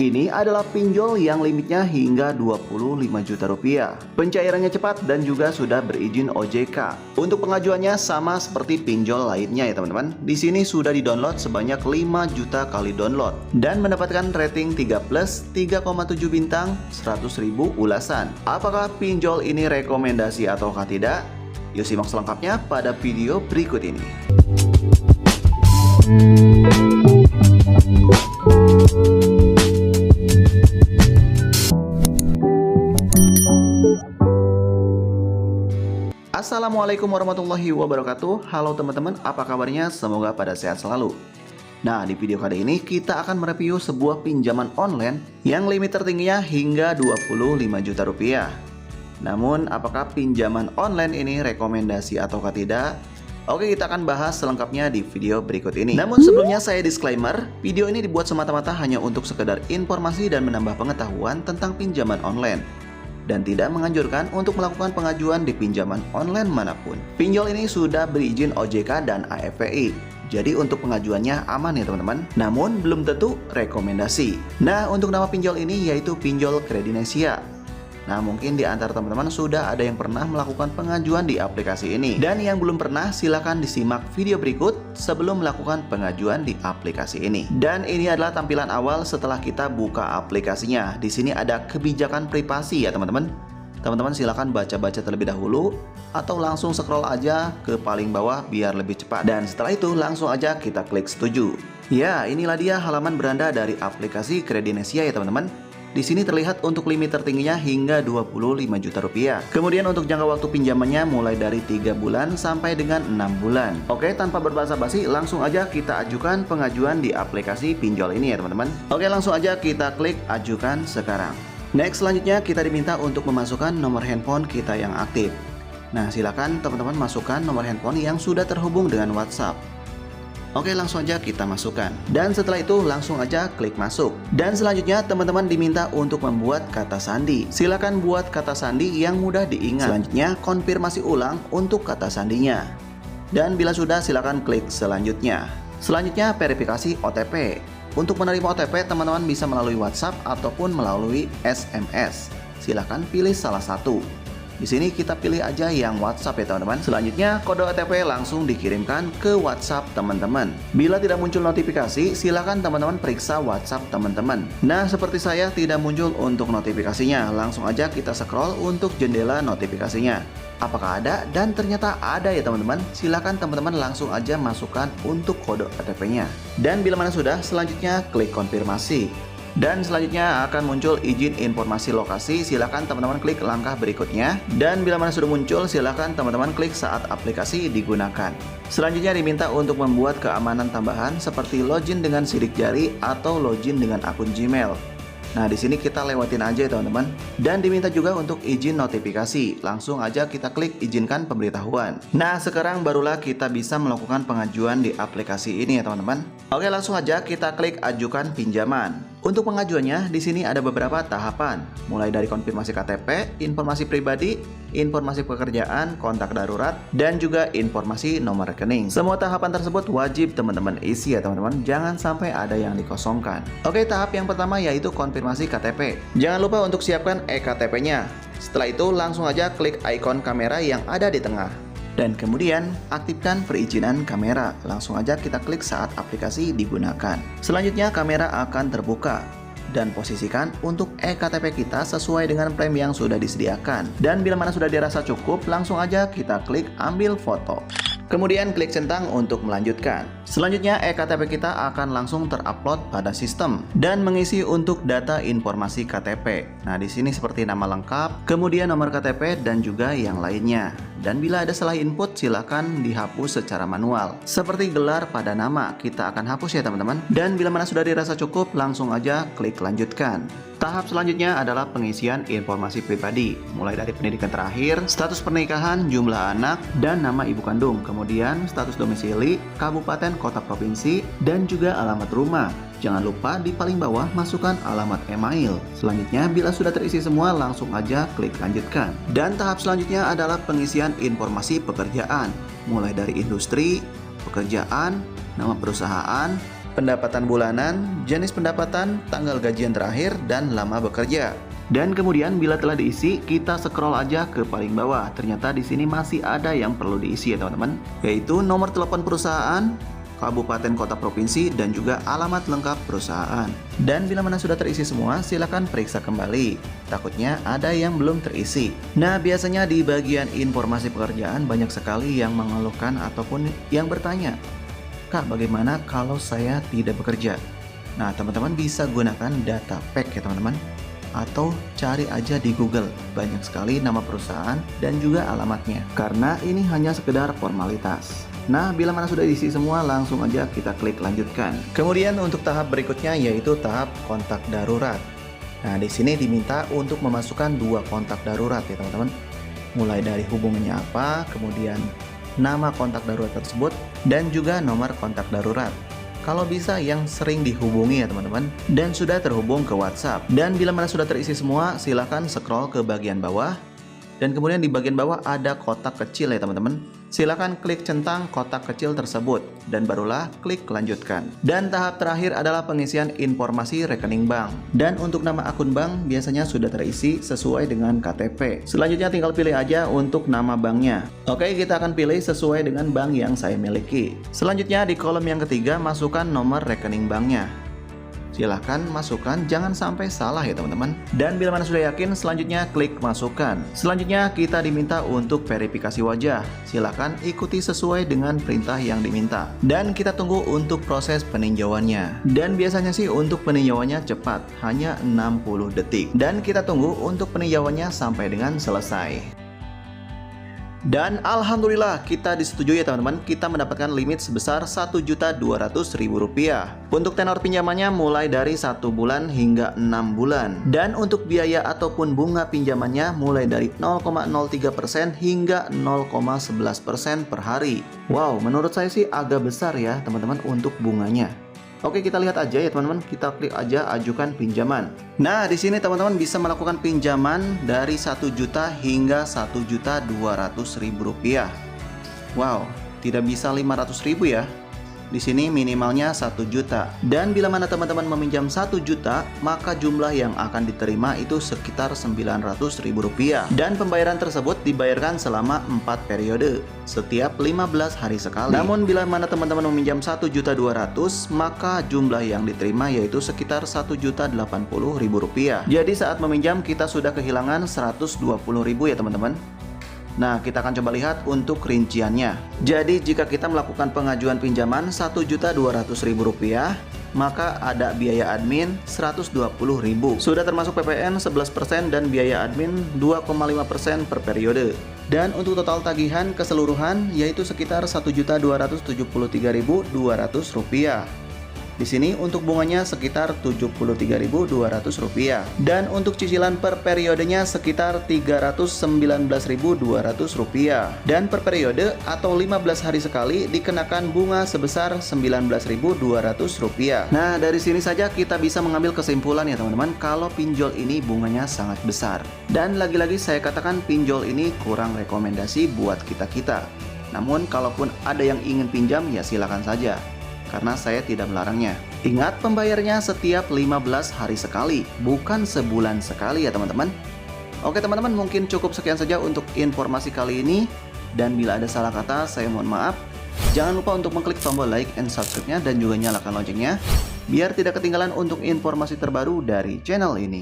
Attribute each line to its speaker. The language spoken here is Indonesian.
Speaker 1: Ini adalah pinjol yang limitnya hingga 25 juta rupiah. Pencairannya cepat dan juga sudah berizin OJK. Untuk pengajuannya sama seperti pinjol lainnya ya teman-teman. Di sini sudah di-download sebanyak 5 juta kali download dan mendapatkan rating 3+, 3,7 bintang, 100.000 ulasan. Apakah pinjol ini rekomendasi ataukah tidak? Yuk simak selengkapnya pada video berikut ini. Assalamualaikum warahmatullahi wabarakatuh. Halo teman-teman, apa kabarnya? Semoga pada sehat selalu. Nah, di video kali ini kita akan mereview sebuah pinjaman online yang limit tertingginya hingga 25 juta rupiah. Namun, apakah pinjaman online ini rekomendasi ataukah tidak? Oke, kita akan bahas selengkapnya di video berikut ini. Namun sebelumnya saya disclaimer, video ini dibuat semata-mata hanya untuk sekedar informasi dan menambah pengetahuan tentang pinjaman online, dan tidak menganjurkan untuk melakukan pengajuan di pinjaman online manapun. Pinjol ini sudah berizin OJK dan AFPI, jadi untuk pengajuannya aman ya teman-teman. Namun belum tentu rekomendasi. Nah, untuk nama pinjol ini yaitu pinjol Kredinesia. Nah, mungkin di antara teman-teman sudah ada yang pernah melakukan pengajuan di aplikasi ini. Dan yang belum pernah, silahkan disimak video berikut sebelum melakukan pengajuan di aplikasi ini. Dan ini adalah tampilan awal setelah kita buka aplikasinya. Di sini ada kebijakan privasi ya teman-teman. Teman-teman silahkan baca-baca terlebih dahulu atau langsung scroll aja ke paling bawah biar lebih cepat. Dan setelah itu langsung aja kita klik setuju. Ya, inilah dia halaman beranda dari aplikasi Kredinesia ya teman-teman. Di sini terlihat untuk limit tertingginya hingga 25 juta rupiah. Kemudian untuk jangka waktu pinjamannya mulai dari 3 bulan sampai dengan 6 bulan. Oke, tanpa berbasa-basi langsung aja kita ajukan pengajuan di aplikasi pinjol ini ya teman-teman. Oke, langsung aja kita klik ajukan sekarang. Next, selanjutnya kita diminta untuk memasukkan nomor handphone kita yang aktif. Nah, silakan teman-teman masukkan nomor handphone yang sudah terhubung dengan WhatsApp. Oke, langsung aja kita masukkan. Dan setelah itu langsung aja klik masuk. Dan selanjutnya teman-teman diminta untuk membuat kata sandi. Silakan buat kata sandi yang mudah diingat. Selanjutnya konfirmasi ulang untuk kata sandinya. Dan bila sudah silakan klik selanjutnya. Selanjutnya verifikasi OTP. Untuk menerima OTP teman-teman bisa melalui WhatsApp ataupun melalui SMS. Silakan pilih salah satu. Di sini kita pilih aja yang WhatsApp ya teman-teman. Selanjutnya kode OTP langsung dikirimkan ke WhatsApp teman-teman. Bila tidak muncul notifikasi, silakan teman-teman periksa WhatsApp teman-teman. Nah, seperti saya tidak muncul untuk notifikasinya. Langsung aja kita scroll untuk jendela notifikasinya. Apakah ada? Dan ternyata ada ya teman-teman. Silakan teman-teman langsung aja masukkan untuk kode OTP-nya. Dan bila mana sudah, selanjutnya klik konfirmasi. Dan selanjutnya akan muncul izin informasi lokasi. Silakan teman-teman klik langkah berikutnya. Dan bila mana sudah muncul, silakan teman-teman klik saat aplikasi digunakan. Selanjutnya diminta untuk membuat keamanan tambahan seperti login dengan sidik jari atau login dengan akun Gmail. Nah, di sini kita lewatin aja ya teman-teman. Dan diminta juga untuk izin notifikasi. Langsung aja kita klik izinkan pemberitahuan. Nah, sekarang barulah kita bisa melakukan pengajuan di aplikasi ini ya teman-teman. Oke, langsung aja kita klik ajukan pinjaman. Untuk pengajuannya di sini ada beberapa tahapan, mulai dari konfirmasi KTP, informasi pribadi, informasi pekerjaan, kontak darurat, dan juga informasi nomor rekening. Semua tahapan tersebut wajib teman-teman isi ya teman-teman, jangan sampai ada yang dikosongkan. Oke, tahap yang pertama yaitu konfirmasi KTP. Jangan lupa untuk siapkan eKTP-nya. Setelah itu langsung aja klik ikon kamera yang ada di tengah. Dan kemudian aktifkan perizinan kamera. Langsung aja kita klik saat aplikasi digunakan. Selanjutnya kamera akan terbuka. Dan posisikan untuk eKTP kita sesuai dengan frame yang sudah disediakan. Dan bila mana sudah dirasa cukup, langsung aja kita klik ambil foto. Kemudian klik centang untuk melanjutkan. Selanjutnya eKTP kita akan langsung terupload pada sistem dan mengisi untuk data informasi KTP. Nah, di sini seperti nama lengkap, kemudian nomor KTP dan juga yang lainnya. Dan bila ada salah input silakan dihapus secara manual. Seperti gelar pada nama, kita akan hapus ya teman-teman. Dan bila mana sudah dirasa cukup, langsung aja klik lanjutkan. Tahap selanjutnya adalah pengisian informasi pribadi, mulai dari pendidikan terakhir, status pernikahan, jumlah anak, dan nama ibu kandung. Kemudian status domisili, kabupaten, kota, provinsi, dan juga alamat rumah. Jangan lupa di paling bawah masukkan alamat email. Selanjutnya bila sudah terisi semua langsung aja klik lanjutkan. Dan tahap selanjutnya adalah pengisian informasi pekerjaan, mulai dari industri, pekerjaan, nama perusahaan, pendapatan bulanan, jenis pendapatan, tanggal gajian terakhir, dan lama bekerja. Dan kemudian bila telah diisi, kita scroll aja ke paling bawah. Ternyata di sini masih ada yang perlu diisi ya teman-teman, yaitu nomor telepon perusahaan, kabupaten, kota, provinsi, dan juga alamat lengkap perusahaan. Dan bila mana sudah terisi semua, silakan periksa kembali. Takutnya ada yang belum terisi. Nah, biasanya di bagian informasi pekerjaan banyak sekali yang mengeluhkan ataupun yang bertanya, "Kak, bagaimana kalau saya tidak bekerja?" Nah, teman-teman bisa gunakan data pack ya teman-teman, atau cari aja di Google, banyak sekali nama perusahaan dan juga alamatnya, karena ini hanya sekedar formalitas. Nah, bila mana sudah diisi semua, langsung aja kita klik lanjutkan. Kemudian untuk tahap berikutnya yaitu tahap kontak darurat. Nah, di sini diminta untuk memasukkan 2 kontak darurat ya teman-teman. Mulai dari hubungannya apa, kemudian nama kontak darurat tersebut, dan juga nomor kontak darurat. Kalau bisa yang sering dihubungi ya teman-teman, dan sudah terhubung ke WhatsApp. Dan bila mana sudah terisi semua, silahkan scroll ke bagian bawah. Dan kemudian di bagian bawah ada kotak kecil ya teman-teman. Silakan klik centang kotak kecil tersebut dan barulah klik lanjutkan. Dan tahap terakhir adalah pengisian informasi rekening bank. Dan untuk nama akun bank biasanya sudah terisi sesuai dengan KTP. Selanjutnya tinggal pilih aja untuk nama banknya. Oke, kita akan pilih sesuai dengan bank yang saya miliki. Selanjutnya di kolom yang ketiga masukkan nomor rekening banknya. Silahkan masukkan, jangan sampai salah ya teman-teman. Dan bila mana sudah yakin, selanjutnya klik masukkan. Selanjutnya kita diminta untuk verifikasi wajah. Silahkan ikuti sesuai dengan perintah yang diminta. Dan kita tunggu untuk proses peninjauannya. Dan biasanya sih untuk peninjauannya cepat, hanya 60 detik. Dan kita tunggu untuk peninjauannya sampai dengan selesai. Dan alhamdulillah kita disetujui ya teman-teman, kita mendapatkan limit sebesar Rp1.200.000. Untuk tenor pinjamannya mulai dari 1 bulan hingga 6 bulan. Dan untuk biaya ataupun bunga pinjamannya mulai dari 0,03% hingga 0,11% per hari. Wow, menurut saya sih agak besar ya teman-teman untuk bunganya. Oke, kita lihat aja ya teman-teman, kita klik aja ajukan pinjaman. Nah, di sini teman-teman bisa melakukan pinjaman dari 1 juta hingga Rp1.200.000. Wow, tidak bisa 500.000 ya. Di sini minimalnya 1 juta. Dan bila mana teman-teman meminjam 1 juta, maka jumlah yang akan diterima itu sekitar Rp900.000. Dan pembayaran tersebut dibayarkan selama 4 periode, setiap 15 hari sekali. Namun bila mana teman-teman meminjam Rp1.200.000, maka jumlah yang diterima yaitu sekitar Rp1.080.000. Jadi saat meminjam kita sudah kehilangan Rp120.000 ya teman-teman. Nah, kita akan coba lihat untuk rinciannya. Jadi jika kita melakukan pengajuan pinjaman Rp1.200.000, maka ada biaya admin Rp120.000. Sudah termasuk PPN 11% dan biaya admin 2,5% per periode. Dan untuk total tagihan keseluruhan yaitu sekitar Rp1.273.200. Di sini untuk bunganya sekitar Rp73.200 dan untuk cicilan per periodenya sekitar Rp319.200 dan per periode atau 15 hari sekali dikenakan bunga sebesar Rp19.200. Nah, dari sini saja kita bisa mengambil kesimpulan ya teman-teman, kalau pinjol ini bunganya sangat besar. Dan lagi-lagi saya katakan pinjol ini kurang rekomendasi buat kita-kita. Namun kalaupun ada yang ingin pinjam ya silakan saja, karena saya tidak melarangnya. Ingat, pembayarnya setiap 15 hari sekali, bukan sebulan sekali ya teman-teman. Oke teman-teman, mungkin cukup sekian saja untuk informasi kali ini. Dan bila ada salah kata, saya mohon maaf. Jangan lupa untuk mengklik tombol like and subscribe-nya dan juga nyalakan loncengnya, biar tidak ketinggalan untuk informasi terbaru dari channel ini.